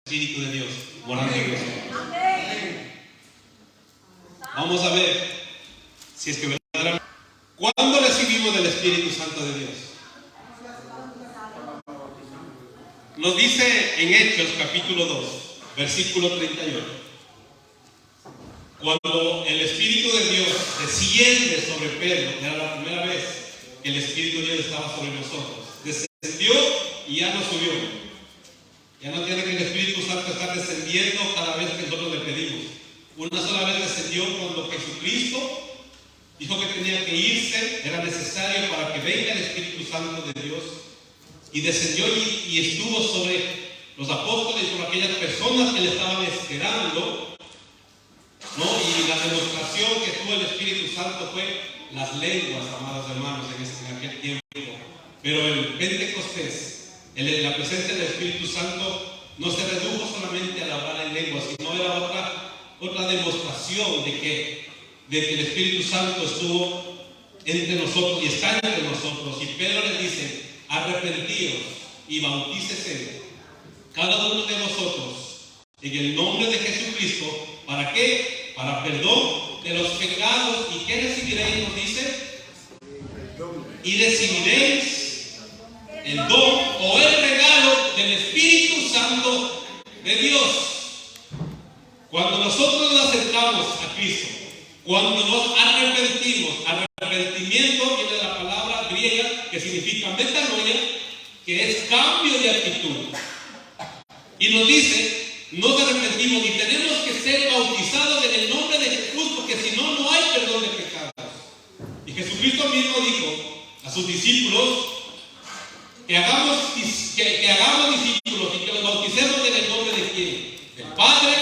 Espíritu de Dios morando en nosotros. Vamos a ver si es que verdaderamente. ¿Cuándo recibimos del Espíritu Santo de Dios? Nos dice en Hechos capítulo 2, versículo 38. Cuando el Espíritu de Dios desciende sobre Pedro, era la primera vez que el Espíritu de Dios estaba sobre nosotros. Descendió y ya no subió. Ya no tiene que el Espíritu Santo estar descendiendo cada vez que nosotros le pedimos. Una sola vez descendió cuando Jesucristo dijo que tenía que irse, era necesario para que venga el Espíritu Santo de Dios. Y descendió y estuvo sobre los apóstoles y sobre aquellas personas que le estaban esperando, ¿no? Y la demostración que tuvo el Espíritu Santo fue las lenguas, amados hermanos, en aquel tiempo. Pero el Pentecostés, la presencia del Espíritu Santo no se redujo solamente a hablar en lenguas, sino era otra demostración de que el Espíritu Santo estuvo entre nosotros y está entre nosotros. Y Pedro les dice: arrepentíos y bautícese cada uno de vosotros en el nombre de Jesucristo. ¿Para qué? Para perdón de los pecados. ¿Y qué recibiréis? Nos dice: y recibiréis el don o el regalo del Espíritu Santo de Dios. Cuando nosotros nos acercamos a Cristo, cuando nos arrepentimos, arrepentimiento viene de la palabra griega que significa metanoia, que es cambio de actitud. Y nos dice: nos arrepentimos y tenemos que ser bautizados en el nombre de Jesús, porque si no, no hay perdón de pecados. Y Jesucristo mismo dijo a sus discípulos que hagamos discípulos y que los bauticemos en el nombre de ¿quién? Del Padre,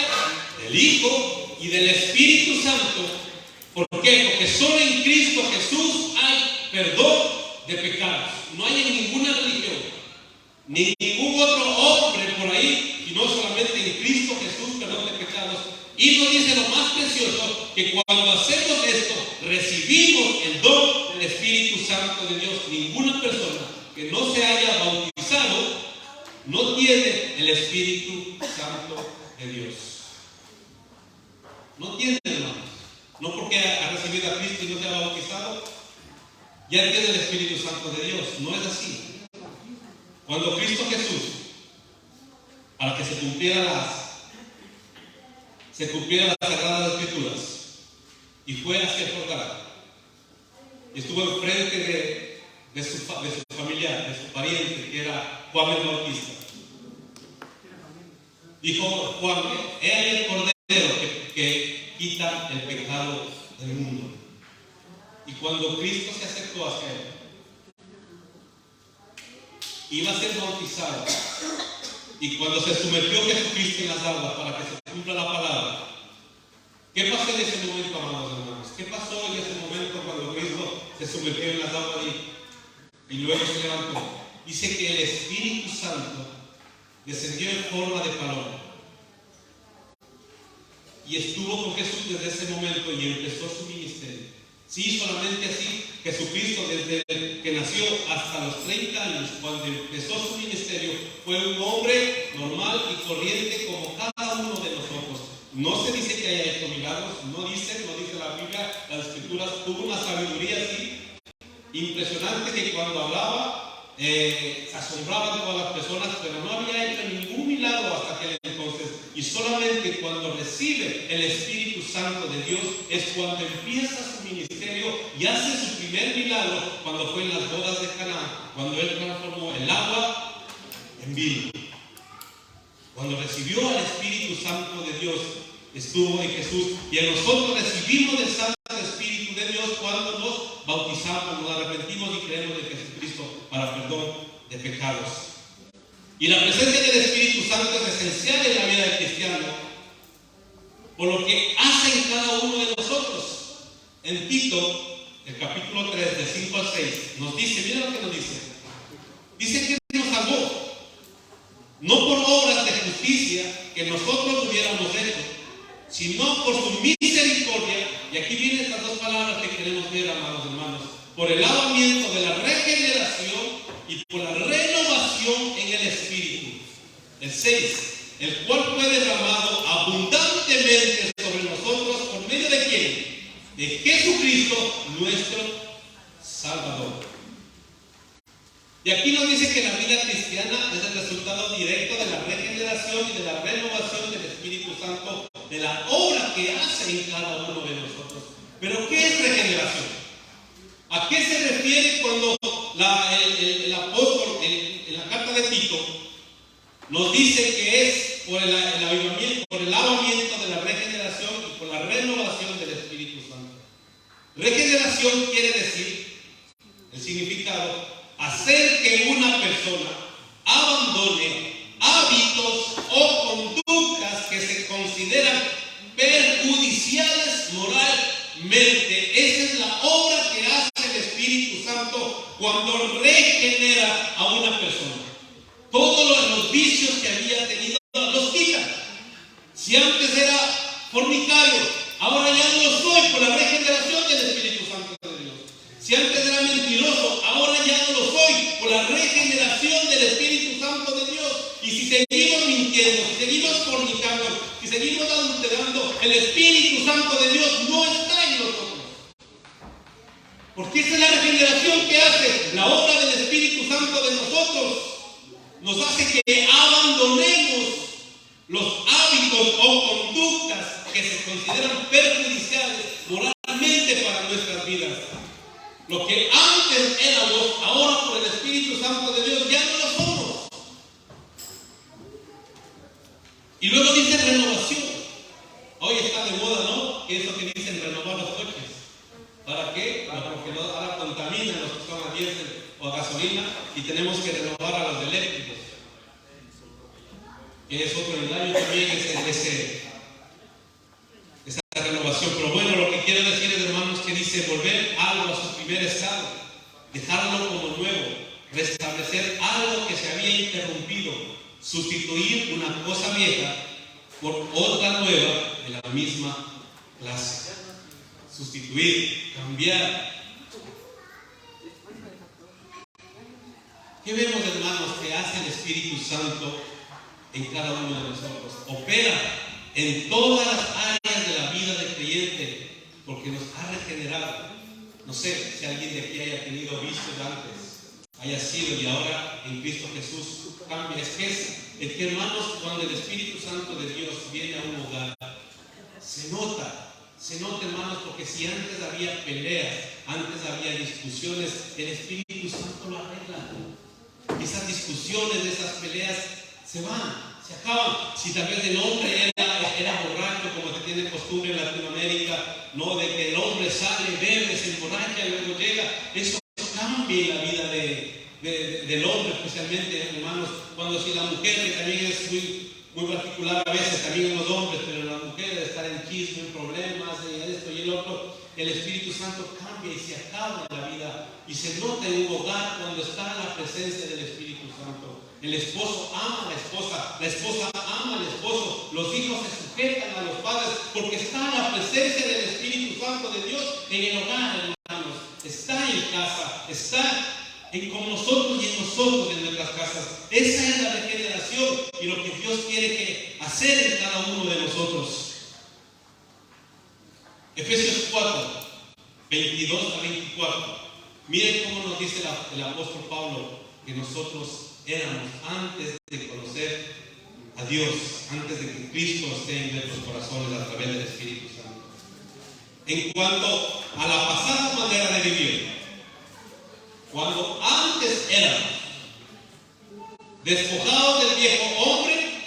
del Hijo y del Espíritu Santo. ¿Por qué? Porque solo en Cristo Jesús hay perdón de pecados. No hay en ninguna religión, ni ningún otro hombre por ahí, sino solamente en Cristo Jesús perdón de pecados. Y nos dice lo más precioso, que cuando hacemos esto, recibimos el don del Espíritu Santo de Dios. Ninguna persona que no se haya bautizado no tiene el Espíritu Santo de Dios. No tiene, hermanos. No porque ha recibido a Cristo y no se ha bautizado, ya tiene el Espíritu Santo de Dios. No es así. Cuando Cristo Jesús, para que se cumplieran las Sagradas Escrituras, y fue hacia el Jordán, y estuvo enfrente de su familiar, de su pariente, que era Juan el Bautista. Dijo Juan: he ahí el Cordero que quita el pecado del mundo. Y cuando Cristo se acercó hacia él, iba a ser bautizado. Y cuando se sumergió Jesucristo en las aguas para que se cumpla la palabra, ¿qué pasó en ese momento, amados hermanos? ¿Qué pasó en ese momento cuando Cristo se sumergió en las aguas y luego se levantó? Dice que el Espíritu Santo descendió en forma de paloma y estuvo con Jesús desde ese momento y empezó su ministerio. Sí, solamente así. Jesucristo, desde que nació hasta los 30 años, cuando empezó su ministerio, fue un hombre normal y corriente como cada uno de nosotros. No se dice que haya hecho milagros, no dice la Biblia, las Escrituras. Tuvo una sabiduría así impresionante, que cuando hablaba se asombraban todas las personas, pero no había hecho ningún milagro hasta aquel entonces. Y solamente cuando recibe el Espíritu Santo de Dios es cuando empieza su ministerio y hace su primer milagro, cuando fue en las bodas de Caná, cuando él transformó el agua en vino. Cuando recibió al Espíritu Santo de Dios, estuvo en Jesús, y en nosotros recibimos el Santo Espíritu de Dios cuando nos bautizamos, nos arrepentimos y creemos en Jesucristo para perdón de pecados. Y la presencia del Espíritu Santo es esencial en la vida del cristiano, por lo que hace en cada uno de nosotros. En Tito, el capítulo 3, de 5 al 6, nos dice, mira lo que nos dice. Dice que nos salvó, no por obras de justicia que nosotros hubiéramos hecho, sino por su misericordia. Y aquí vienen estas dos palabras que queremos ver, amados hermanos: por el lavamiento de la regeneración y por la renovación en el Espíritu. El 6, el cual fue derramado abundantemente sobre nosotros, ¿por medio de quién? De Jesucristo, nuestro Salvador. Y aquí nos dice que la vida cristiana es el resultado directo de la regeneración y de la renovación del Espíritu Santo, de la obra que hace en cada uno de nosotros. Pero ¿qué es regeneración? ¿A qué se refiere cuando el apóstol en la carta de Tito nos dice que es por el lavamiento de la regeneración y por la renovación del Espíritu Santo? Regeneración quiere decir, el significado, hacer que una persona abandone hábitos o conductas que se consideran perjudiciales moralmente. Esa es la obra que hace el Espíritu Santo cuando regenera a una persona. Todos los vicios que había tenido los quita. Si antes era fornicario, ahora ya no lo soy por la regeneración del Espíritu Santo de Dios. Si antes era mentiroso, ahora ya no lo soy por la regeneración del Espíritu Santo de Dios. Y si seguimos mintiendo, si seguimos fornicando, si seguimos adulterando, el Espíritu Santo de Dios no está en nosotros. Porque esa es la regeneración que hace la obra del Espíritu Santo de nosotros. Nos hace que abandonemos los hábitos o conductas que se consideran perjudiciales moralmente para nuestras vidas. Lo que antes éramos, ahora por el Espíritu Santo de Dios ya no lo somos. Y luego dice renovación. Hoy está de moda, ¿no? Que eso que dicen renovar los coches. ¿Para qué? Porque ahora contaminan los que son a diésel o a gasolina y tenemos que renovar a los eléctricos. Que es otro engaño también, esa renovación. Pero bueno, lo que quiero decir es, hermanos, que dice volver algo a su primer estado, dejarlo como nuevo, restablecer algo que se había interrumpido, sustituir una cosa vieja por otra nueva de la misma clase. Sustituir, cambiar. ¿Qué vemos, hermanos, que hace el Espíritu Santo en cada uno de nosotros? Opera en todas las áreas de la vida del creyente porque nos ha regenerado. No sé si alguien de aquí haya tenido vicios antes, haya sido y ahora en Cristo Jesús cambia. Es que, hermanos, cuando el Espíritu Santo de Dios viene a un hogar, se nota, hermanos, porque si antes había peleas, antes había discusiones, el Espíritu Santo lo arregla. Esas discusiones, esas peleas se van, se acaban. Si tal vez el hombre era borracho, como se tiene costumbre en Latinoamérica, no, de que el hombre sale, bebe, se emborracha y luego llega, eso cambia la vida del hombre, especialmente, hermanos, cuando si la mujer, que también es muy particular a veces, también en los hombres, pero en las mujeres estar en chisme, en problemas, en esto y el otro, el Espíritu Santo cambia y se acaba en la vida y se nota en un hogar cuando está la presencia del Espíritu Santo. El esposo ama a la esposa ama al esposo, los hijos se sujetan a los padres porque está la presencia del Espíritu Santo de Dios en el hogar, hermanos. Está en casa, está con nosotros y en nosotros en nuestras casas. Esa es la regeneración y lo que Dios quiere hacer en cada uno de nosotros. Efesios 4, 22 a 24. Miren cómo nos dice el apóstol Pablo que nosotros éramos antes de conocer a Dios, antes de que Cristo esté en nuestros corazones a través del Espíritu Santo. En cuanto a la pasada manera de vivir, cuando antes éramos despojados del viejo hombre,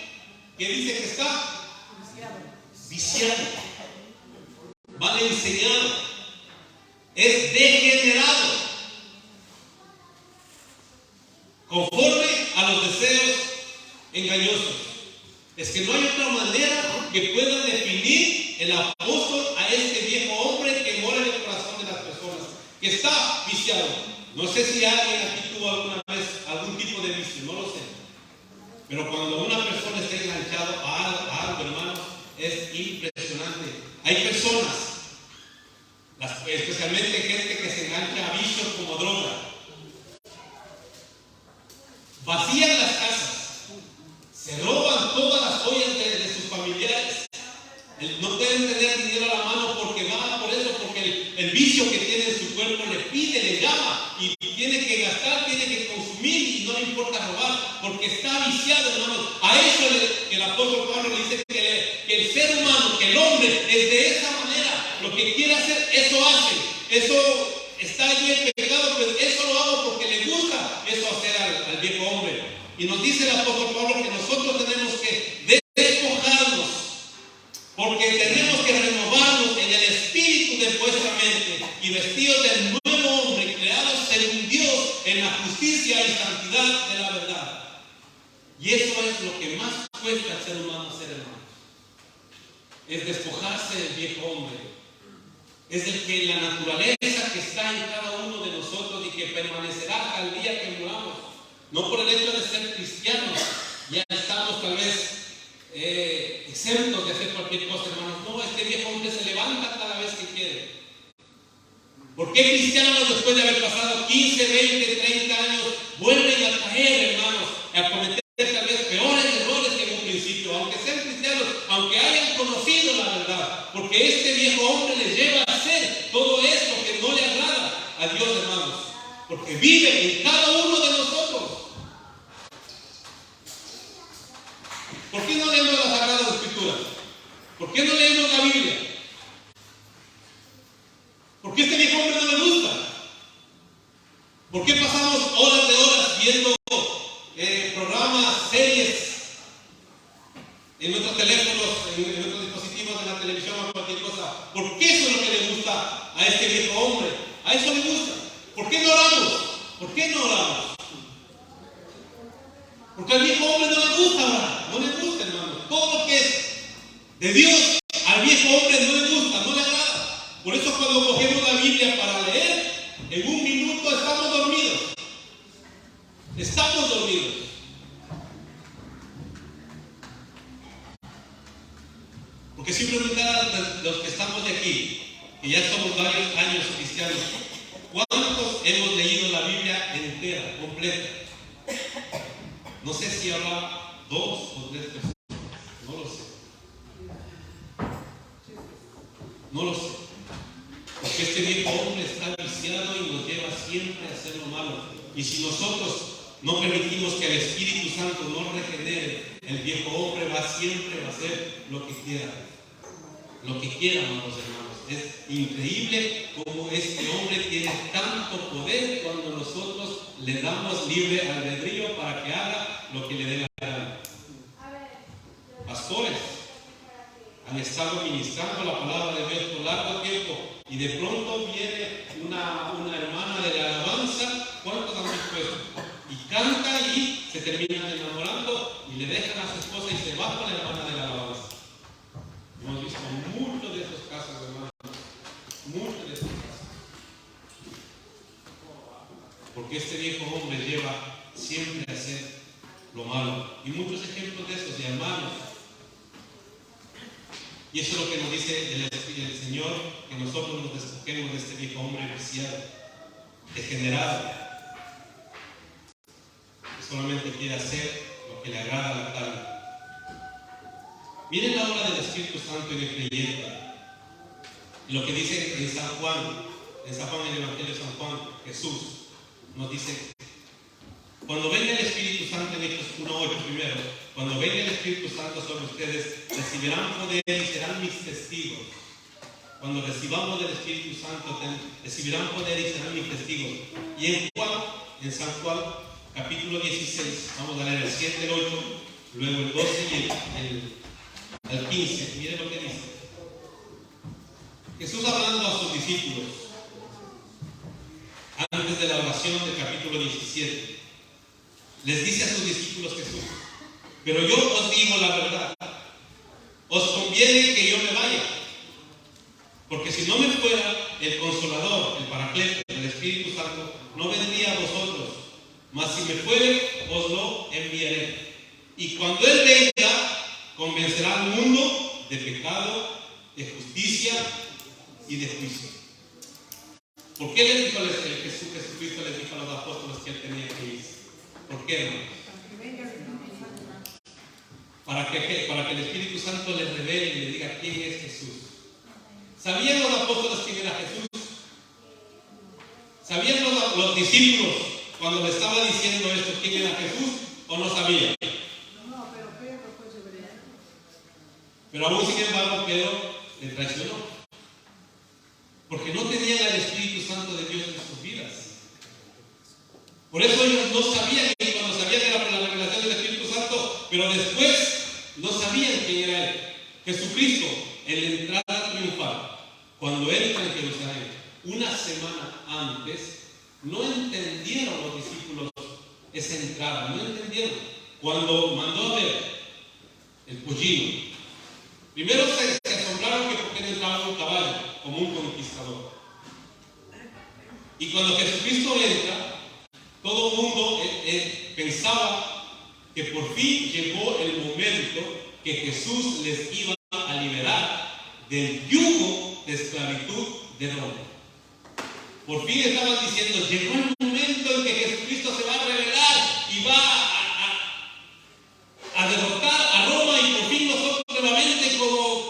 que dice que está viciado, mal enseñado, es degenerado, conforme a los deseos engañosos. Es que no hay otra manera que pueda definir el apóstol a este viejo hombre que mora en el corazón de las personas, que está viciado. No sé si alguien aquí tuvo alguna vez algún tipo de vicio, no lo sé. Pero cuando una persona está enganchado a algo, hermanos, es impresionante. Hay personas, especialmente gente que se engancha a vicios como droga, vacían las casas, se roban todas las que el apóstol Pablo dice que el ser humano, que el hombre es de esa manera. Lo que quiere hacer, eso hace. Eso está allí en pecado, pues eso lo hago porque le gusta eso hacer al viejo hombre. Y nos dice el apóstol Pablo que nosotros tenemos que despojarnos, porque tenemos que renovarnos en el espíritu de vuestra mente y vestidos del nuevo hombre, creados según Dios en la justicia y santidad de la verdad. Y eso es lo que más cuesta al ser humano hacer, hermanos. Es despojarse del viejo hombre. Es el que la naturaleza que está en cada uno de nosotros y que permanecerá hasta el día que muramos. No por el hecho de ser cristianos, ya estamos tal vez exentos de hacer cualquier cosa, hermanos. No, este viejo hombre se levanta cada vez que quiere. ¿Por qué cristianos después de haber pasado 15, 20, 30 años vuelven a caer, hermanos, a cometer tal vez peores errores que en un principio, aunque sean cristianos, aunque hayan conocido la verdad? Porque este viejo hombre les lleva a hacer todo esto que no le agrada a Dios, hermanos, porque vive en cada uno de nosotros. ¿Por qué no leemos las Sagradas Escrituras? ¿Por qué no leemos la Biblia? ¿Por qué este viejo hombre no le gusta? ¿Por qué pasamos horas de horas viendo programas, series en nuestros teléfonos, en nuestros dispositivos, en la televisión o cualquier cosa? ¿Por qué eso es lo que le gusta a este viejo hombre? A eso le gusta. ¿Por qué no oramos? ¿Por qué no oramos? Porque al viejo hombre no le gusta orar, no le gusta, hermano. Todo lo que es de Dios, al viejo hombre no le gusta, no le agrada. Por eso cuando cogemos la Biblia para leer, en un minuto estamos dormidos. Estamos dormidos. Porque si preguntar a los que estamos de aquí, que ya somos varios años cristianos, ¿cuántos hemos leído la Biblia entera, completa? No sé si habrá 2 o 3 personas, no lo sé. No lo sé. Porque este viejo hombre está viciado y nos lleva siempre a hacer lo malo. Y si nosotros no permitimos que el Espíritu Santo nos regenere, el viejo hombre siempre va a hacer lo que quiera. Lo que quiera, amados hermanos. Es increíble cómo este hombre tiene tanto poder cuando nosotros le damos libre albedrío para que haga lo que le dé la gana. Pastores han estado ministrando la palabra de Dios por largo tiempo y de pronto viene una hermana de la alabanza. ¿Cuántos han visto eso? Y canta y se terminan enamorando y le dejan a su esposa y se va con la hermana de la alabanza. Hemos visto muchos de esos casos, hermanos. Muchos de esos casos. Porque este viejo hombre lleva siempre a hacer lo malo. Y muchos ejemplos de esos, de hermanos. Y eso es lo que nos dice el Señor, que nosotros nos despojemos de este viejo hombre viciado, degenerado, que solamente quiere hacer lo que le agrada a la carne. Miren la obra del Espíritu Santo en el creyente. Y lo que dice en San Juan, en el Evangelio de San Juan, Jesús nos dice: cuando venga el Espíritu Santo, en Hechos 1:8 primero, cuando venga el Espíritu Santo sobre ustedes, recibirán poder y serán mis testigos. Cuando recibamos del Espíritu Santo, recibirán poder y serán mis testigos. Y en San Juan, capítulo 16, vamos a leer el 7, el 8, luego el 12 y el 15. Miren lo que dice. Jesús hablando a sus discípulos, antes de la oración del capítulo 17, les dice a sus discípulos Jesús: pero yo os digo la verdad, os conviene que yo me vaya, porque si no me fuera, el Consolador, el Paracleto, el Espíritu Santo, no vendría a vosotros, mas si me fuere, os lo enviaré. Y cuando Él venga, convencerá al mundo de pecado, de justicia y de juicio. ¿Por qué les dijo Jesucristo les dijo a los apóstoles que Él tenía que irse? ¿Por qué, hermanos? Para que el Espíritu Santo les revele y les diga quién es Jesús. ¿Sabían los apóstoles quién era Jesús? ¿Sabían los discípulos cuando le estaba diciendo esto quién era Jesús o no sabían? No, pero Pedro fue sobre él. Pero aún sin embargo Pedro le traicionó, porque no tenían al Espíritu Santo de Dios en sus vidas. Por eso ellos no sabían, y cuando sabían era por la revelación del Espíritu Santo, pero después no sabían quién era Él. Jesucristo, en la entrada triunfal, cuando entra en Jerusalén, una semana antes, no entendieron los discípulos esa entrada, no entendieron. Cuando mandó a ver el pollino, primero se asombraron que porque él entraba en un caballo, como un conquistador. Y cuando Jesucristo entra, todo el mundo pensaba que por fin llegó el momento que Jesús les iba a liberar del yugo de esclavitud de Roma. Por fin estaban diciendo, llegó el momento en que Jesucristo se va a revelar y va a derrotar a Roma, y por fin nosotros nuevamente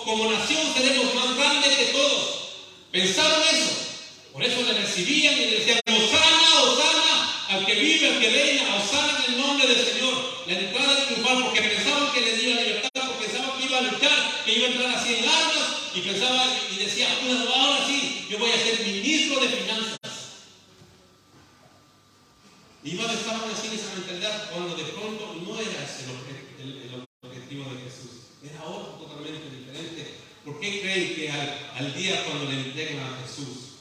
como nación seremos más grandes que todos. Pensaron eso. Por eso le recibían y le decían, Hosana, Hosana, al que vive, al que reina, Hosana en el nombre del Señor. La entrada triunfal, porque pensaban que les iba a libertad, porque pensaban que iba a luchar, que iba a entrar así en armas, y pensaba y decía, bueno, ahora sí, yo voy a ser ministro de finanzas. Y estaban así en esa mentalidad, cuando de pronto no era ese el objetivo de Jesús, era otro totalmente diferente. ¿Por qué creen que al día cuando le entregan a Jesús,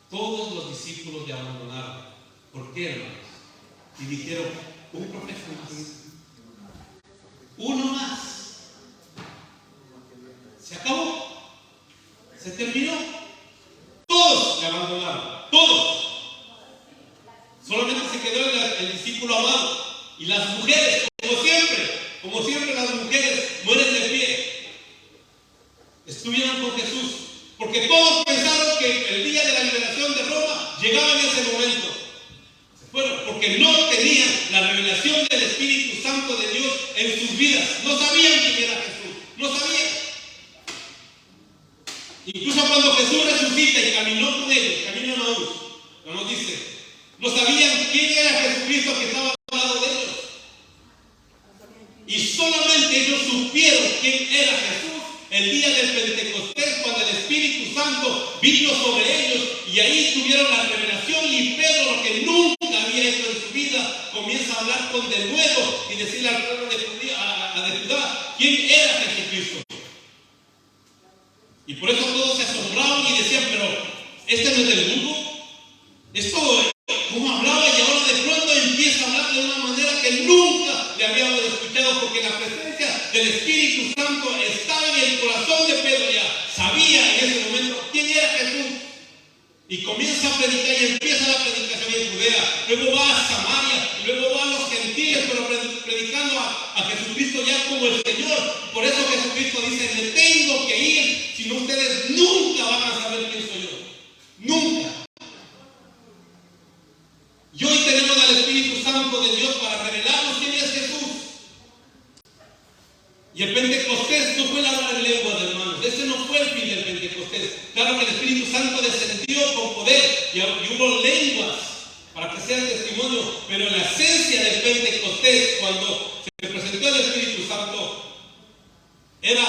todos los discípulos le abandonaron? ¿Por qué, hermanos? Y dijeron, un profeta más, uno más, se acabó, se terminó. Todos le abandonaron, todos. Solamente se quedó el discípulo amado. Y las mujeres, como siempre las mujeres mueren de pie, estuvieron con Jesús, porque todos pensaron que el día de la liberación de Roma llegaba en ese momento. Se fueron porque no tenían la revelación del Espíritu Santo de Dios en sus vidas. No sabían quién era Jesús, no sabían. Incluso cuando Jesús resucita y caminó con ellos, camino a Maús, nos dice, no sabían quién era Jesucristo que estaba al lado de ellos. Y solamente ellos supieron quién era Jesús el día del Pentecostés, cuando el Espíritu Santo vino sobre ellos, y ahí tuvieron la revelación. Y Pedro, lo que nunca había hecho en su vida, comienza a hablar con denuedo y decirle al pueblo de Judá quién era Jesucristo. Y por eso todos se asombraron y decían, pero este no es del mundo. Esto, ¿cómo hablaba? Y ahora de pronto empieza a hablar de una manera que nunca le habíamos escuchado, porque la presencia del Espíritu Santo estaba en el corazón de Pedro. Ya sabía en ese momento quién era Jesús. Y comienza a predicar, y empieza la predicación en Judea. Luego va a Samaria, y luego va a los gentiles, pero predicando a Jesucristo ya como el Señor. Por eso Jesucristo dice, me tengo que ir, si no ustedes nunca van a saber quién soy yo. Nunca. Y hoy tenemos al Espíritu Santo de Dios para revelarnos quién es Jesús. Y el Pentecostés no fue el hablar en lenguas, hermanos. Ese no fue el fin del Pentecostés. Claro que el Espíritu Santo descendió con poder y hubo lenguas para que sea testimonio. Pero la esencia del Pentecostés, cuando se presentó el Espíritu Santo, era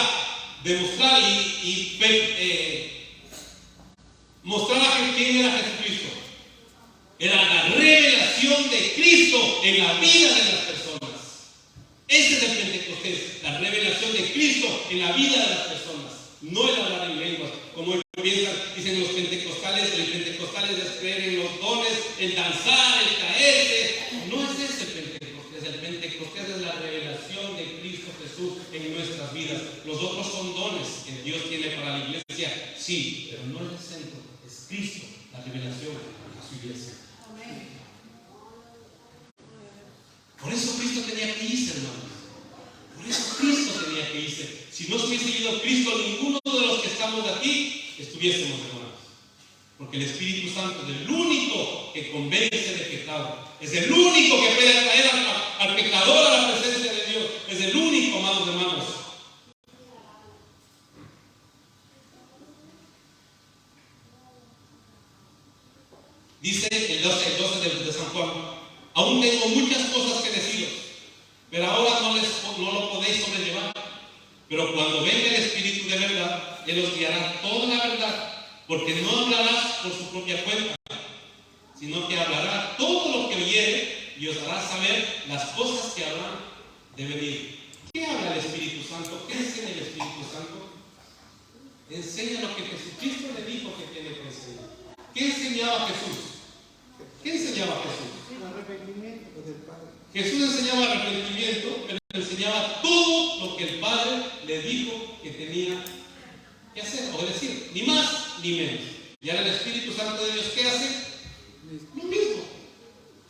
demostrar mostrar a quién era Jesucristo. Era la revelación de Cristo en la vida de las personas. Ese es el Pentecostés, la revelación de Cristo en la vida de las personas. No el hablar en lenguas, como piensan, dicen los pentecostales. El pentecostal es creer en los dones, el danzar, el caerse. No es ese el Pentecostés. El Pentecostés es la revelación de Cristo Jesús en nuestras vidas. Los otros son dones que Dios tiene para la iglesia, sí, pero no es el centro. Es Cristo, la revelación a su iglesia. Por eso Cristo tenía que irse, hermanos. Por eso Cristo tenía que irse. Si no hubiese ido Cristo, ninguno de los que estamos aquí estuviésemos, hermanos. Porque el Espíritu Santo es el único que convence de pecado. Es el único que puede traer al pecador a la presencia de Dios. Es el único, amados hermanos. Dice el 12 de San Juan, aún tengo muchas cosas que deciros, pero ahora no lo podéis sobrellevar. Pero cuando venga el Espíritu de verdad, Él os guiará toda la verdad, porque no hablarás por su propia cuenta, sino que hablará todo lo que oyere y os hará saber las cosas que habrán de venir. ¿Qué habla el Espíritu Santo? ¿Qué enseña el Espíritu Santo? Enseña lo que Jesucristo le dijo que tiene que enseñar. ¿Qué enseñaba Jesús? ¿Qué enseñaba Jesús? El arrepentimiento del Padre. Jesús enseñaba arrepentimiento, pero enseñaba todo lo que el Padre le dijo que tenía que hacer, o decir, ni más ni menos. Y ahora el Espíritu Santo de Dios, ¿qué hace? Lo mismo.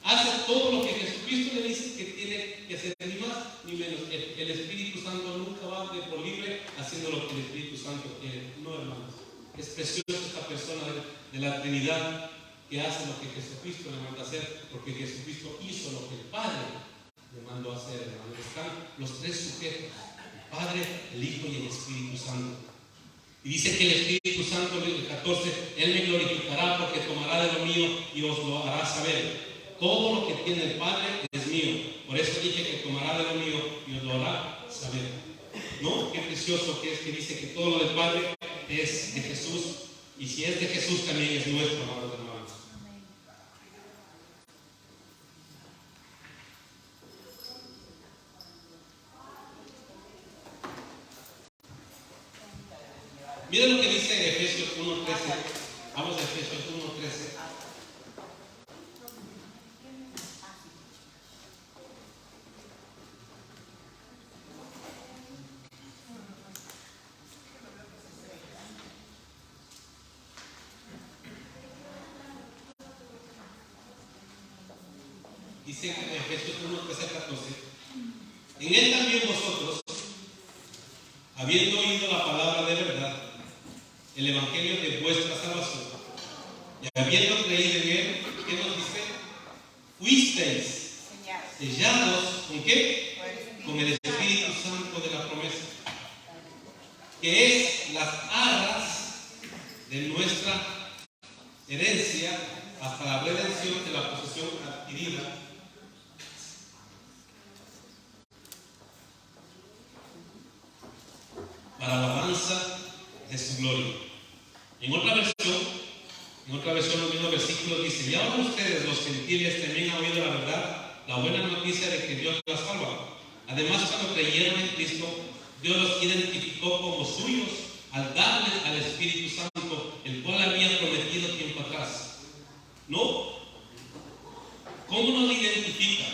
Hace todo lo que Jesucristo le dice que tiene que hacer, ni más ni menos. El Espíritu Santo nunca va de por libre haciendo lo que el Espíritu Santo quiere. No, hermanos. Es preciosa esta persona de la Trinidad que hace lo que Jesucristo le manda hacer, porque Jesucristo hizo lo que el Padre le mandó hacer, hermanos. Están los tres sujetos: el Padre, el Hijo y el Espíritu Santo. Y dice que el Espíritu Santo, el 14, Él me glorificará porque tomará de lo mío y os lo hará saber. Todo lo que tiene el Padre es mío. Por eso dije que tomará de lo mío y os lo hará saber. ¿No? Qué precioso que es que dice que todo lo del Padre es de Jesús. Y si es de Jesús, también es nuestro, amados hermanos. Miren lo que dice Efesios 1:13. Vamos a Efesios 1:13. Dice en Efesios 1:13-14: en Él también vosotros, habiendo oído la palabra de verdad, el evangelio de vuestra salvación, y habiendo creído en Él, ¿qué nos dice? Fuisteis sellados, ¿con qué? Con el Espíritu Santo de la promesa, que es las arras de nuestra herencia hasta la redención de la posesión adquirida para la alabanza de su gloria. En otra versión, los mismos versículos dice: y ahora ustedes, los gentiles, también han oído la verdad, la buena noticia de que Dios las salva. Además, cuando creyeron en Cristo, Dios los identificó como suyos al darles al Espíritu Santo, el cual había prometido tiempo atrás. ¿No? ¿Cómo nos identifica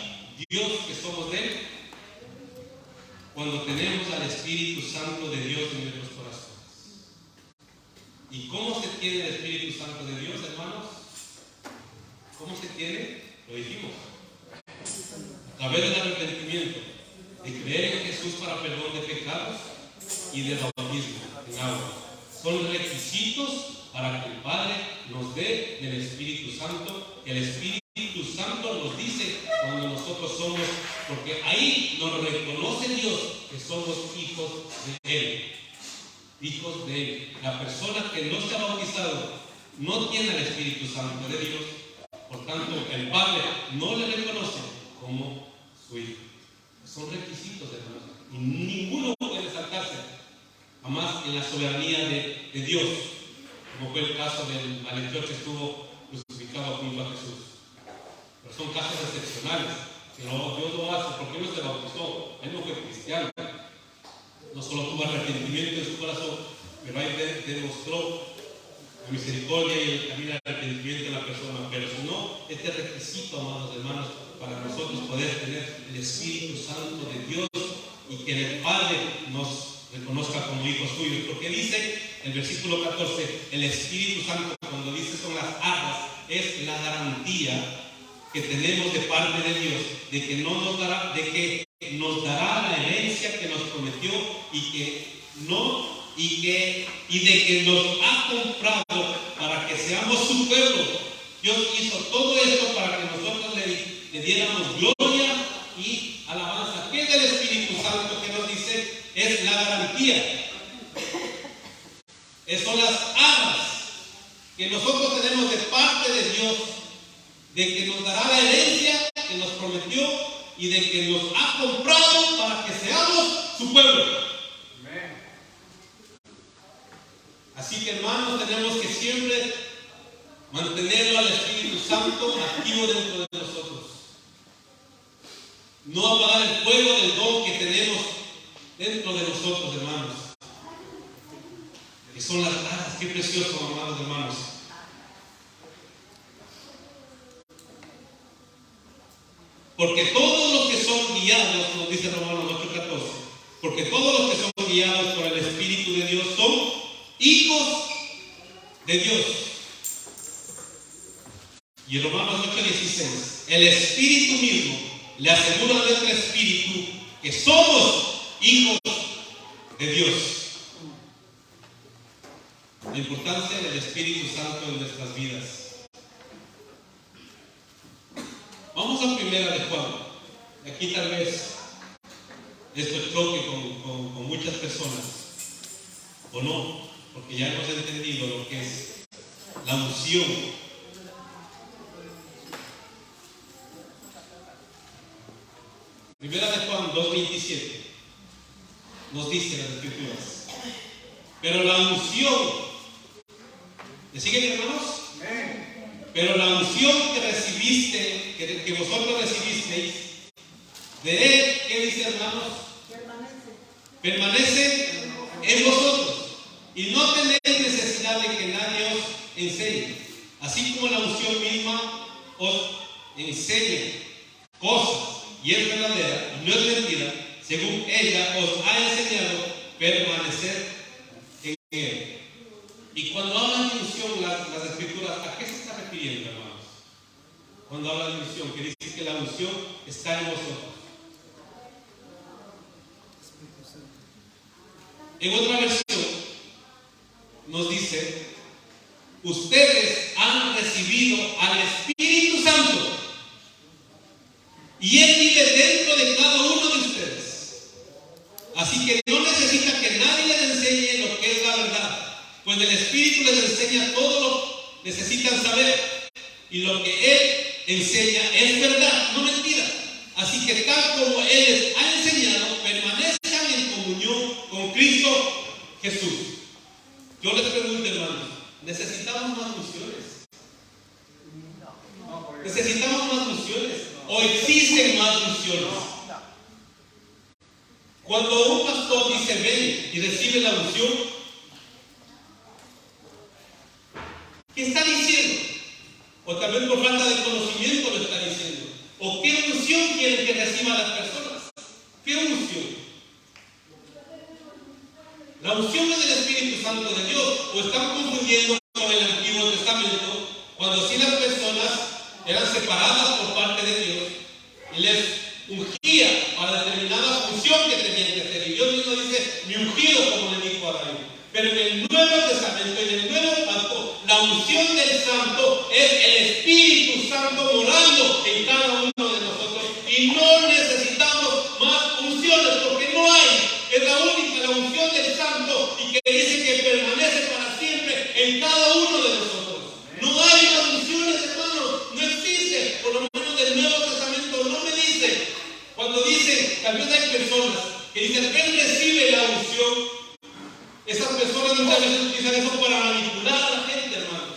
Dios que somos de Él? Cuando tenemos al Espíritu Santo de Dios en nuestros corazones. ¿Y cómo se tiene el Espíritu Santo de Dios, hermanos? ¿Cómo se tiene? Lo dijimos. A través del arrepentimiento, de creer en Jesús para perdón de pecados y del bautismo en agua. Son requisitos para que el Padre nos dé del Espíritu Santo. El Espíritu Santo nos dice cuando nosotros somos, porque ahí nos reconoce Dios que somos hijos de Él. Hijos de Él. La persona que no se ha bautizado no tiene el Espíritu Santo de Dios. Por tanto, el Padre no le reconoce como su hijo. Son requisitos, hermanos. Y ninguno puede saltarse jamás en la soberanía de Dios, como fue el caso del malhechor que estuvo crucificado junto a Jesús. Pero son casos excepcionales, que Dios lo hace porque no se bautizó, él no fue cristiano, no solo tuvo arrepentimiento en su corazón, pero ahí demostró la misericordia y el camino de arrepentimiento de la persona. Pero si no, este requisito, amados hermanos, para nosotros poder tener el Espíritu Santo de Dios y que el Padre nos reconozca como hijos suyos, porque dice el versículo 14, el Espíritu Santo, cuando dice son las arras, es la garantía que tenemos de parte de Dios de que no nos dará, de que nos dará la herencia que nos prometió y de que nos ha comprado para que seamos su pueblo. Dios hizo todo esto para que nosotros le diéramos gloria y alabanza. ¿Qué es el Espíritu Santo que nos dice? Es la garantía. Son las arras que nosotros tenemos de parte de Dios, de que nos dará la herencia que nos prometió y de que nos ha comprado para que seamos su pueblo. Así que, hermanos, tenemos que siempre mantenerlo al Espíritu Santo activo dentro de nosotros. No apagar el fuego del don que tenemos dentro de nosotros, hermanos. Que son las alas. Qué precioso, amados hermanos. Porque todos los que son guiados, nos dice Romanos 8:14, porque todos los que son guiados por el Espíritu de Dios son hijos de Dios. Y en Romanos 8:16, el Espíritu mismo le asegura a nuestro espíritu que somos hijos de Dios. La importancia del Espíritu Santo en nuestras vidas. Vamos a primera de Juan. Aquí tal vez esto choque con muchas personas, o no, porque ya hemos entendido lo que es la unción. Primera de Juan 2:27 nos dice las Escrituras: pero la unción, ¿le siguen, hermanos? Pero la unción que recibiste, que vosotros recibisteis de Él, ¿qué dice, hermanos? Permanece en vosotros, y no tenéis necesidad de que nadie os enseñe, así como la unción misma os enseña cosas, y es verdadera, y no es mentira, según ella os ha enseñado, permanecer en Él. Y cuando hablan de unción, las Escrituras, ¿a qué se está refiriendo, hermanos? Cuando habla de unción, que dice que la unción está en vosotros. En otra versión nos dice: ustedes han recibido al Espíritu Santo y Él vive dentro de cada uno de ustedes. Así que no necesita que nadie les enseñe lo que es la verdad, pues el Espíritu les enseña todo lo que necesitan saber, y lo que Él enseña es verdad, no mentira. Así que tal como Él les ha enseñado, permanezcan en comunión con Cristo Jesús. Yo les pregunto, hermanos, ¿necesitamos más unciones? ¿Necesitamos más unciones? ¿O existen más unciones? Cuando un pastor dice ven y recibe la unción, ¿qué está diciendo? O tal vez por falta de conocimiento lo está diciendo. ¿O qué unción quieren que reciban las personas? ¿Qué unción? La unción es del Espíritu Santo de Dios. ¿O están confundiendo con el Antiguo Testamento, cuando sí las personas eran separadas por parte de Dios y les ungía para determinada función que tenían que hacer? Y Dios mismo dice: mi ungido, como le dijo a David. Pero en el Nuevo Testamento, en el Nuevo Pacto, la unción del Santo es el Espíritu Santo morando en cada uno de nosotros. Y no necesitamos más unciones, porque no hay. Es la única, la unción del Santo, y que dice que permanece para siempre en cada uno de nosotros. No hay más unciones, hermanos. No existe. Por lo menos del Nuevo Testamento no me dice. Cuando dicen, tal vez hay personas que dicen: Él recibe la unción. Esas personas muchas veces utilizan eso para manipular a la gente, hermanos.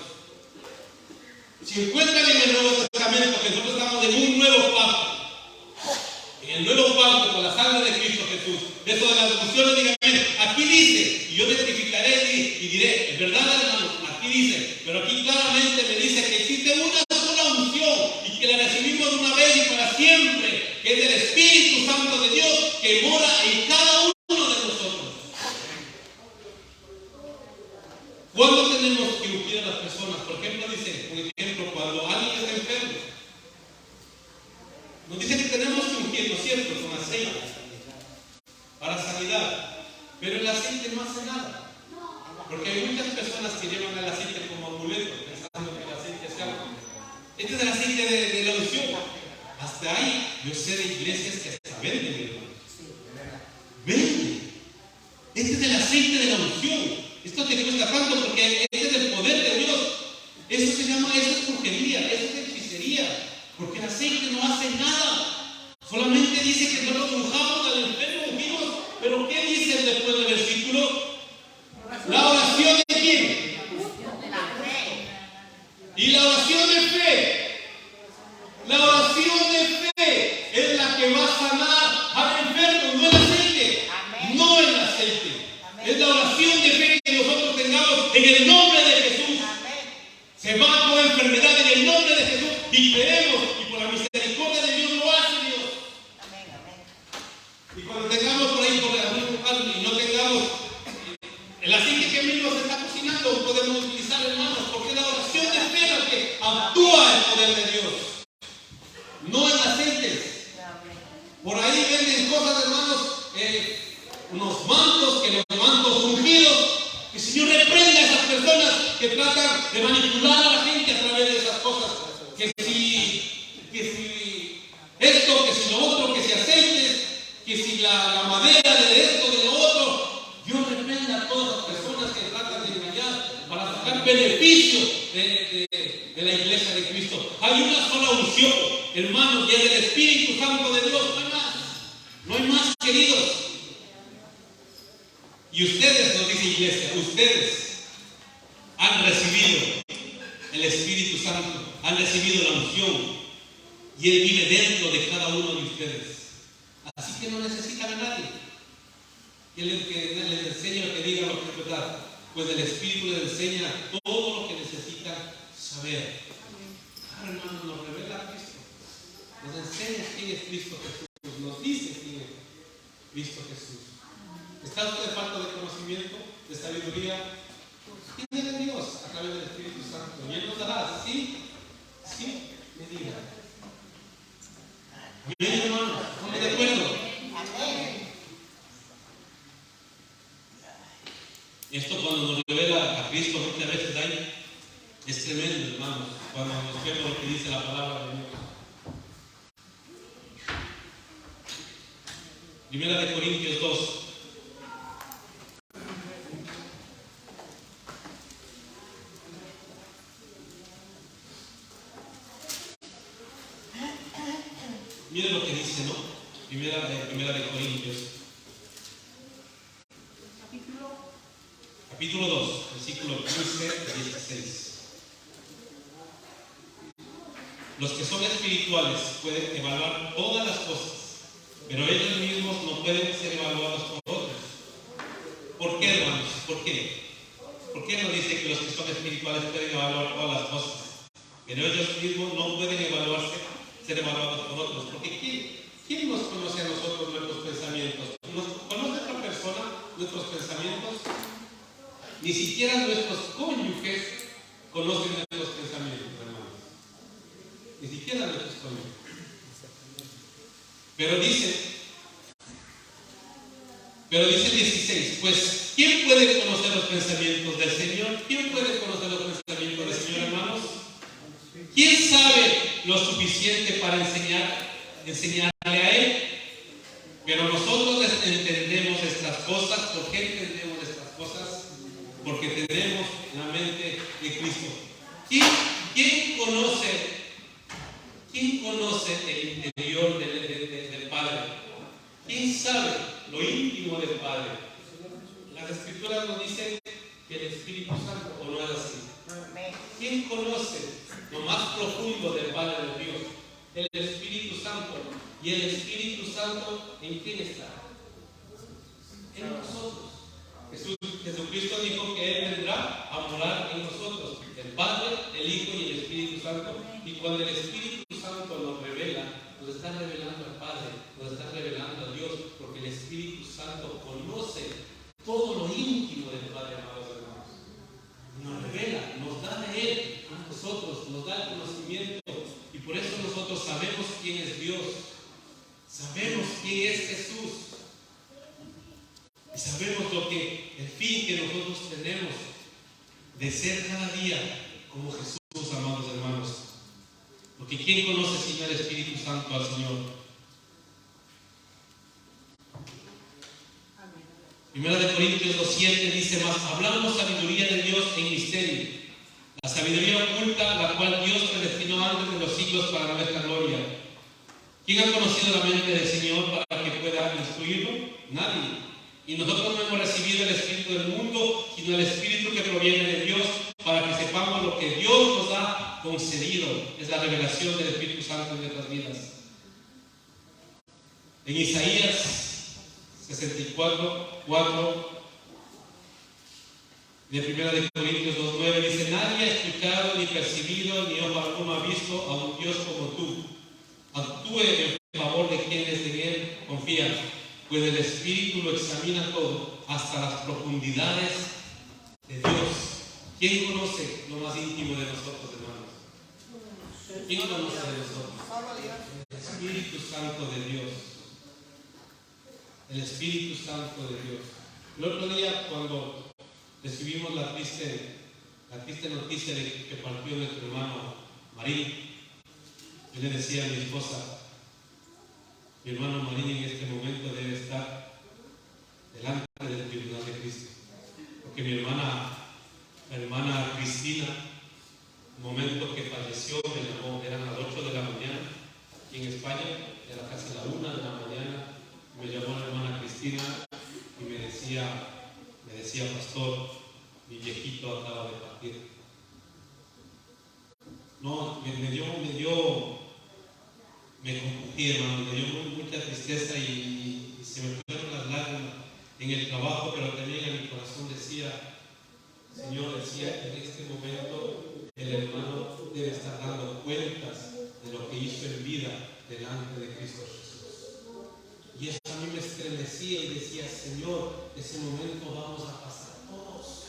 Si encuentran en el Nuevo Testamento que nosotros estamos en un nuevo pacto, en el nuevo pacto con la sangre de Cristo Jesús, de eso de las unciones, díganme, aquí dice, y yo testificaré y diré: es verdad, hermanos, aquí dice, pero aquí claramente me dice que existe una sola unción y que la recibimos de una vez y para siempre, que es del Espíritu Santo de Dios que mora en cada uno de nosotros. ¿Cuándo tenemos que ungir a las personas? Por ejemplo, dice, cuando alguien está enfermo, nos dice que tenemos que ungir, ¿no es cierto?, con aceite para sanidad. Pero el aceite no hace nada, porque hay muchas personas que llevan el aceite como amuleto, pensando que el aceite es algo. Este es el aceite de la unción. Hasta ahí yo sé de iglesias que hasta venden, hermanos. Venden. Este es el aceite de la unción. Esto te cuesta tanto porque este es el poder de Dios. Eso se llama, eso es brujería, eso es hechicería, porque el aceite no hace nada. Solamente dice que no nos unjamos al enfermo, ungimos. Pero ¿qué dice después del versículo? La oración de quién? Es la oración de fe que nosotros tengamos en el nombre de Jesús. Se va toda enfermedad en el nombre de Jesús y creemos, y por la misericordia de Dios lo hace Dios. Y cuando tengamos por ahí y no tengamos el aceite que mismo se está cocinando, podemos utilizar, hermanos, porque es la oración de fe la que actúa el poder de Dios, no en aceites. Por ahí venden cosas, hermanos, unos mantos, que los mantos ungidos. Que el Señor reprenda a esas personas que tratan de manipular a la gente a través de esas cosas. Que si esto, que si lo otro, que si aceites, que si la madera de esto, de lo otro. Dios reprenda a todas las personas que tratan de engañar para sacar beneficio de la iglesia de Cristo. Hay una sola unción, hermanos, y es el Espíritu Santo de Dios. No hay más. No hay más, queridos. Y ustedes, nos dice iglesia, ustedes han recibido el Espíritu Santo, han recibido la unción y Él vive dentro de cada uno de ustedes. Así que no necesitan a nadie. Y Él les enseña que diga lo que es verdad, pues el Espíritu les enseña todo lo que necesitan saber. Ahora, hermano, nos revela a Cristo, nos enseña quién es Cristo Jesús, nos dice quién es Cristo Jesús. ¿Está usted falta de conocimiento, de sabiduría? Tiene de Dios a través del Espíritu Santo. Y Él nos dará, ¿sí? Sí, me diga. Bien, hermano, ¿estamos de acuerdo? Esto cuando nos revela a Cristo muchas veces hay, es tremendo, hermanos, cuando nos vemos lo que dice la palabra de Dios. Primera de Corintios 2. Miren lo que dice, ¿no? Primera de Corintios. Capítulo 2, versículo 15 y 16. Los que son espirituales pueden evaluar todas las cosas, pero ellos mismos no pueden ser evaluados por otros. ¿Por qué, hermanos? ¿Por qué? ¿Por qué nos dice que los que son espirituales pueden evaluar todas las cosas, pero ellos mismos no pueden ser evaluados por otros? Porque ¿quién nos conoce a nosotros nuestros pensamientos? ¿Nos conoce otra persona nuestros pensamientos? Ni siquiera nuestros cónyuges conocen nuestros pensamientos, hermanos. Ni siquiera nuestros cónyuges. Pero dice 16, pues, ¿quién puede conocer los pensamientos del Señor? ¿Quién puede conocer los pensamientos del Señor, hermanos? ¿Quién sabe lo suficiente para enseñarle a Él? Pero nosotros entendemos estas cosas. ¿Por qué entendemos estas cosas? Porque tenemos la mente de Cristo. ¿Quién conoce el interior del Padre? ¿Quién sabe lo íntimo del Padre? Las Escrituras nos dicen que el Espíritu Santo, ¿o no es así? ¿Quién conoce lo más profundo del Padre de Dios? El Espíritu Santo. ¿Y el Espíritu Santo en quién está? En nosotros. Jesucristo dijo que Él vendrá a morar en nosotros, el Padre, el Hijo y el Espíritu Santo. Y cuando el Espíritu Santo nos revela, nos está revelando al Padre, nos está revelando a Dios, porque el Espíritu Santo conoce todo lo íntimo del Padre, amados hermanos. Nos revela, nos da de Él a nosotros, nos da el conocimiento, y por eso nosotros sabemos quién es Dios, sabemos quién es Jesús. Y sabemos el fin que nosotros tenemos de ser cada día como Jesús, amados hermanos. Porque ¿quién conoce sino el Espíritu Santo al Señor? Primera de Corintios 2:7 dice más, hablamos sabiduría de Dios en misterio, la sabiduría oculta, la cual Dios predestinó antes de los siglos para nuestra gloria. ¿Quién ha conocido la mente del Señor para que pueda instruirlo? Nadie. Y nosotros no hemos recibido el Espíritu del mundo, sino el Espíritu que proviene de Dios, para que sepamos lo que Dios nos ha concedido. Es la revelación del Espíritu Santo en nuestras vidas. En Isaías 64:4 De 1 Corintios 2:9 dice: nadie ha escuchado, ni percibido, ni ojo alguno ha visto a un Dios como tú. Actúe en favor de quienes en Él confían, pues el Espíritu lo examina todo, hasta las profundidades de Dios. ¿Quién conoce lo más íntimo de nosotros, hermanos? ¿Quién conoce de nosotros? El Espíritu Santo de Dios. El Espíritu Santo de Dios. El otro día, cuando recibimos la triste noticia de que partió nuestro hermano Marín, yo le decía a mi esposa: mi hermano Marín en este momento debe estar delante del tribunal de Cristo, porque mi hermana Cristina, el momento que falleció, me llamó, eran las 8 de la mañana, aquí en España, era casi la 1 de la mañana, me llamó la hermana Cristina y me decía: pastor, mi viejito acaba de partir. No, me compungí, hermano, me dio mucha tristeza y se me fueron las lágrimas en el trabajo, pero también en mi corazón decía: Señor, en este momento el hermano debe estar dando cuentas de lo que hizo en vida delante de Cristo Jesús. Y eso a mí me estremecía y decía: Señor, ese momento vamos a pasar todos.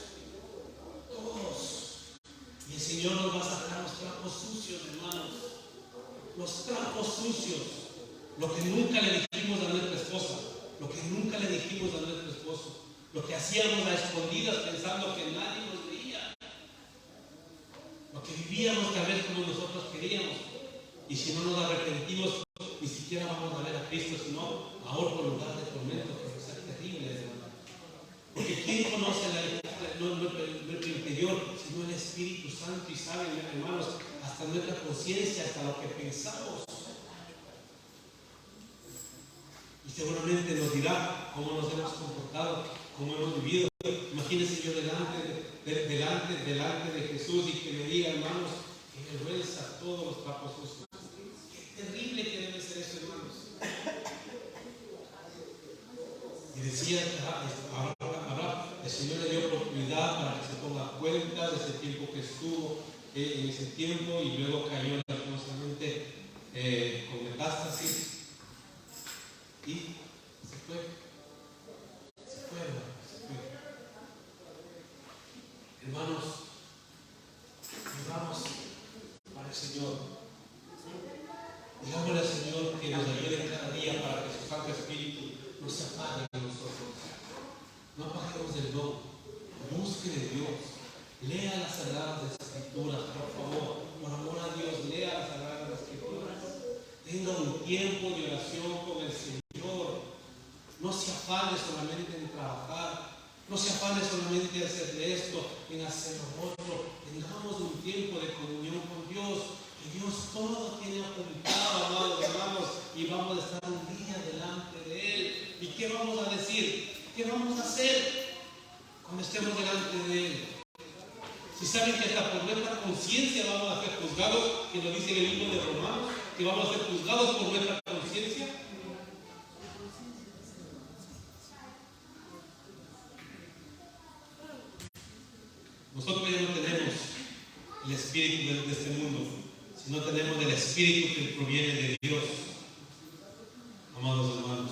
Y el Señor nos va a sacar los trapos sucios, hermanos. Los trapos sucios. Lo que nunca le dijimos a nuestra esposa. Lo que nunca le dijimos a nuestro esposo. Lo que hacíamos a escondidas pensando que nadie nos veía. Lo que vivíamos tal vez como nosotros queríamos. Y si no nos arrepentimos, ni siquiera vamos a ver a Cristo, sino a otro lugar de tormento que va a ser terrible, hermano. Porque ¿quién conoce nuestro interior sino el Espíritu Santo? Y sabe, hermanos, hasta nuestra conciencia, hasta lo que pensamos. Y seguramente nos dirá cómo nos hemos comportado, cómo hemos vivido. Imagínense yo delante de Jesús y que me diga: hermanos, que vergüenza todos los trapos sucios. Qué terrible que debe ser eso, hermanos. Y decía: el Señor le dio oportunidad para que se ponga cuenta de ese tiempo que estuvo en ese tiempo, y luego cayó lastimosamente con metástasis y se fue, hermano, se fue. Hermanos, vivamos para el Señor. Digámosle al Señor que nos ayude cada día para que su Santo Espíritu no se apague en nosotros. No apaguemos el don. Busque de Dios. Lea las Sagradas Escrituras, por favor. Por amor a Dios, lea las Sagradas Escrituras. Tenga un tiempo de oración con el Señor. No se afane solamente en trabajar. No se afane solamente en hacer esto, en hacer lo otro. Tengamos un tiempo de comunión con Dios. Que Dios todo tiene apuntado, amados hermanos, y vamos a estar un día delante de Él. ¿Y qué vamos a decir? ¿Qué vamos a hacer cuando estemos delante de Él? Si saben que hasta por nuestra conciencia vamos a ser juzgados, que nos dice en el libro de Romanos, que vamos a ser juzgados por nuestra conciencia. Nosotros ya no tenemos el espíritu de este mundo, sino tenemos el espíritu que proviene de Dios, amados hermanos.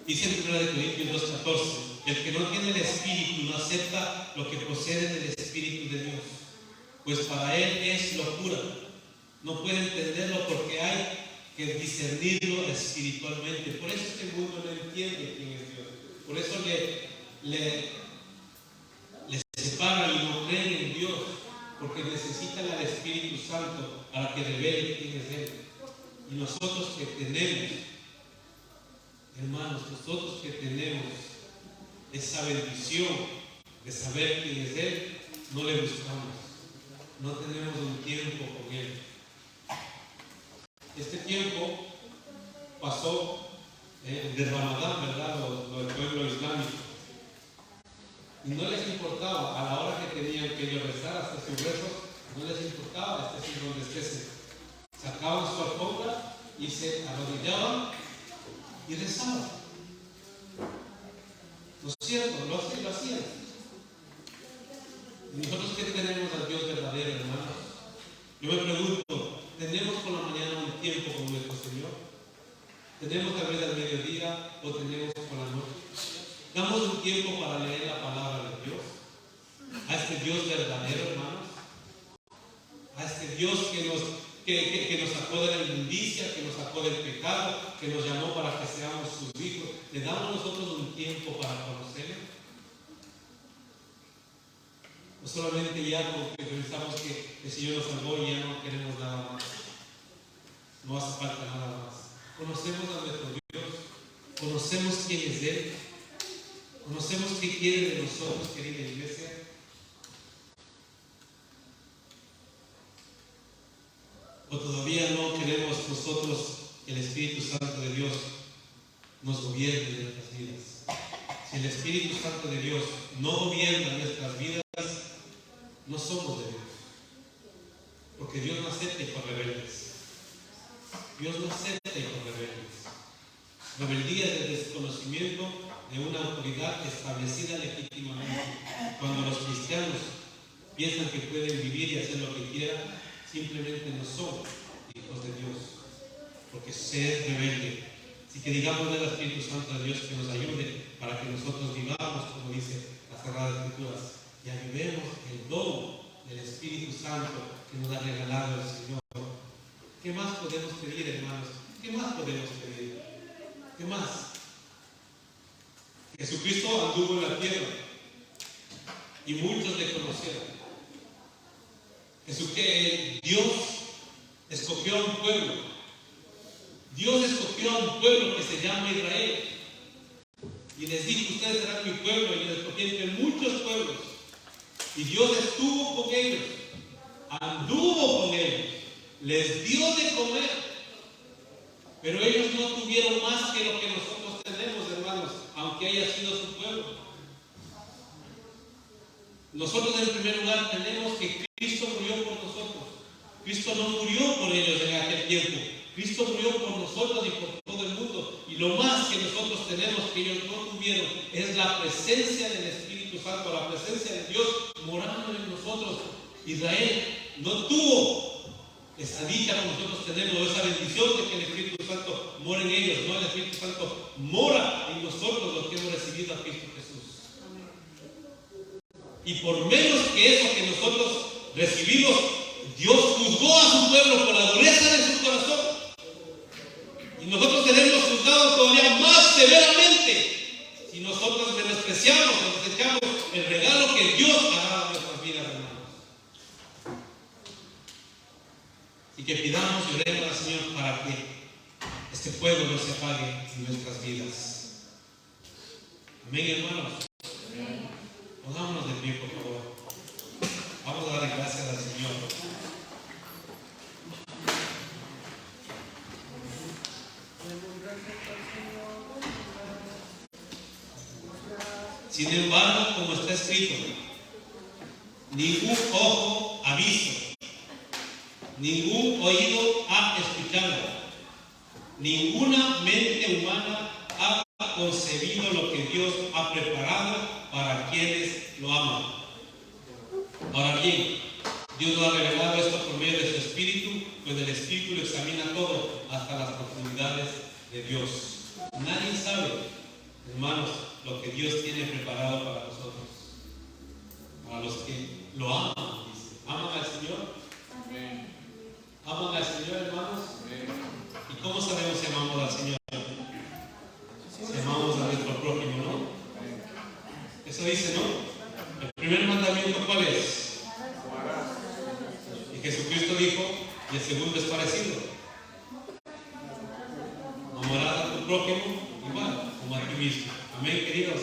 Dice en 1 Corintios 2:14: el que no tiene el Espíritu no acepta lo que procede del Espíritu de Dios, pues para él es locura. No puede entenderlo porque hay que discernirlo espiritualmente. Por eso este mundo no entiende quién es Dios. Por eso le separan y no creen en Dios, porque necesitan al Espíritu Santo para que revele quién es Él. Y nosotros que tenemos, hermanos, nosotros que tenemos esa bendición de saber quién es Él, no le buscamos, no tenemos un tiempo con Él. Este tiempo pasó de Ramadán, ¿verdad? Lo del pueblo islámico. Y no les importaba, a la hora que tenían que ellos rezar hasta sus rezos, no les importaba donde estés. Sacaban su alfombra y se arrodillaban y rezaban. ¿No es cierto? Lo hacían. ¿Y nosotros qué tenemos al Dios verdadero, hermanos? Yo me pregunto, ¿tenemos por la mañana un tiempo con nuestro Señor? ¿Tenemos tal vez al mediodía o tenemos por la noche? ¿Damos un tiempo para leer la palabra de Dios? A este Dios verdadero, hermanos. A este Dios que nos sacó de la inmundicia, que nos sacó del pecado, que nos llamó para que seamos sus hijos. ¿Le damos nosotros un tiempo para conocerle? No solamente ya porque pensamos que el Señor nos salvó y ya no queremos nada más. No hace falta nada más. Conocemos a nuestro Dios, conocemos quién es Él, conocemos qué quiere de nosotros, querida iglesia. O todavía no queremos nosotros que el Espíritu Santo de Dios nos gobierne en nuestras vidas. Si el Espíritu Santo de Dios no gobierna nuestras vidas, no somos de Dios. Porque Dios no acepta hijos rebeldes. Dios no acepta hijos rebeldes. Rebeldía es el desconocimiento de una autoridad establecida legítimamente. Cuando los cristianos piensan que pueden vivir y hacer lo que quieran, simplemente no son hijos de Dios. Porque ser rebelde. Así que digamos al Espíritu Santo de Dios que nos ayude para que nosotros vivamos, como dice las Sagradas Escrituras, y ayudemos el don del Espíritu Santo que nos ha regalado el Señor. ¿Qué más podemos pedir, hermanos? ¿Qué más podemos pedir? ¿Qué más? Jesucristo anduvo en la tierra y muchos le conocieron. Dios escogió a un pueblo. Dios escogió a un pueblo que se llama Israel. Y les dijo, ustedes serán mi pueblo, y les escogió entre muchos pueblos. Y Dios estuvo con ellos, anduvo con ellos, les dio de comer. Pero ellos no tuvieron más que lo que nosotros tenemos, hermanos, aunque haya sido su pueblo. Nosotros en primer lugar tenemos que Cristo murió por nosotros. Cristo no murió por ellos en aquel tiempo. Cristo murió por nosotros y por todo el mundo. Y lo más que nosotros tenemos que ellos no tuvieron es la presencia del Espíritu Santo, la presencia de Dios morando en nosotros. Israel no tuvo esa dicha que nosotros tenemos, esa bendición de que el Espíritu Santo mora en ellos. No, el Espíritu Santo mora en nosotros los que hemos recibido a Cristo Jesús. Y por menos que eso que nosotros recibimos, Dios juzgó a su pueblo por la dureza de su corazón. Y nosotros seremos juzgados todavía más severamente si nosotros menospreciamos o desechamos el regalo que Dios ha dado a nuestras vidas, hermanos. Y que pidamos y oremos al Señor para que este fuego no se apague en nuestras vidas. Amén, hermanos. Pongámonos de pie, por favor. Vamos a darle gracias al Señor. Sin embargo, como está escrito, ningún ojo ha visto, ningún oído ha escuchado, ninguna mente humana ha concebido lo que Dios ha preparado para quienes lo aman. Ahora bien, Dios nos ha revelado esto por medio de su Espíritu, pues el Espíritu lo examina todo hasta las profundidades de Dios. Nadie sabe, hermanos, lo que Dios tiene preparado para nosotros, para los que lo aman, dice. ¿Aman al Señor? Amén. ¿Aman al Señor, hermanos? Amén. ¿Y cómo sabemos si amamos al Señor? Si amamos a nuestro prójimo, ¿no? Eso dice, ¿no? El primer mandamiento, ¿cuál es? Y Jesucristo dijo, y el segundo es parecido. Amarás a tu prójimo igual, como a ti mismo. Amén, queridos.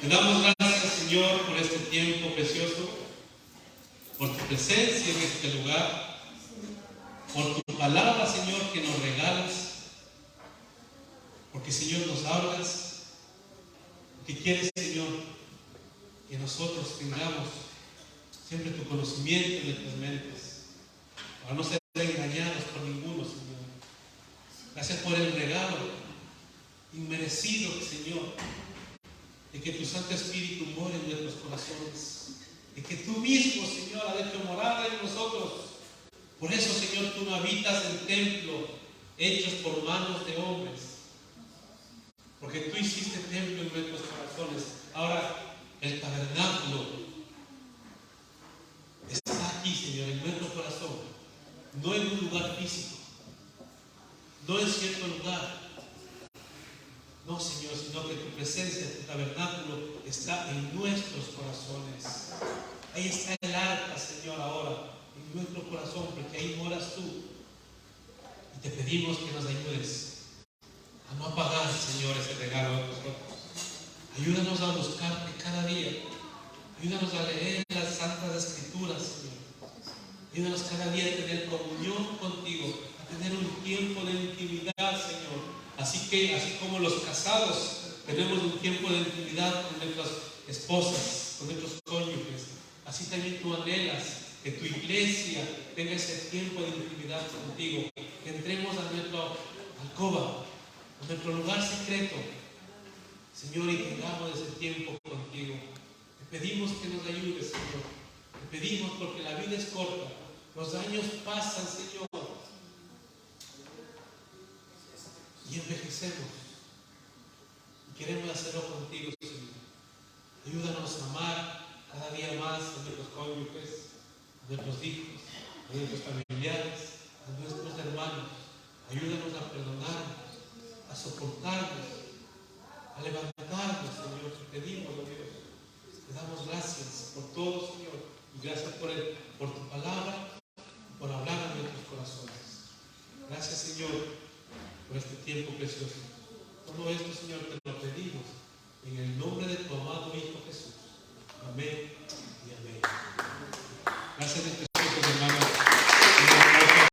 Te damos gracias, Señor, por este tiempo precioso, por tu presencia en este lugar, por tu palabra, Señor, que nos regalas, porque, Señor, nos hablas, porque quieres, Señor, que nosotros tengamos siempre tu conocimiento en nuestras mentes, para no ser engañados por ninguno, Señor. Gracias por el regalo inmerecido, Señor, de que tu Santo Espíritu more en nuestros corazones, de que tú mismo, Señor, has hecho morada en nosotros. Por eso, Señor, tú no habitas en templos hechos por manos de hombres, porque tú hiciste templo en nuestros corazones. Ahora, el tabernáculo está aquí, Señor, en nuestro corazón, no en un lugar físico, no en cierto lugar. No, Señor, sino que tu presencia, tu tabernáculo está en nuestros corazones. Ahí está el arca, Señor, ahora, en nuestro corazón, porque ahí moras tú. Y te pedimos que nos ayudes a no apagar, Señor, ese regalo de nosotros. Ayúdanos a buscarte cada día. Ayúdanos a leer las santas escrituras, Señor. Ayúdanos cada día a tener comunión contigo, a tener un tiempo de intimidad, Señor. Así como los casados tenemos un tiempo de intimidad con nuestras esposas, con nuestros cónyuges, así también tú anhelas que tu iglesia tenga ese tiempo de intimidad contigo, que entremos a nuestra alcoba, a nuestro lugar secreto, Señor, y tengamos ese tiempo contigo. Te pedimos que nos ayudes, Señor. Te pedimos porque la vida es corta, los años pasan, Señor, y envejecemos. Y queremos hacerlo contigo, Señor. Ayúdanos a amar cada día más a nuestros cónyuges, a nuestros hijos, a nuestros familiares, a nuestros hermanos. Ayúdanos a perdonarnos, a soportarnos, a levantarnos, Señor. Te pedimos, oh Dios. Te damos gracias por todo, Señor. Y gracias por tu palabra y por hablar a nuestros corazones. Gracias, Señor, por este tiempo precioso. Todo esto, Señor, te lo pedimos en el nombre de tu amado Hijo Jesús. Amén y amén. Gracias.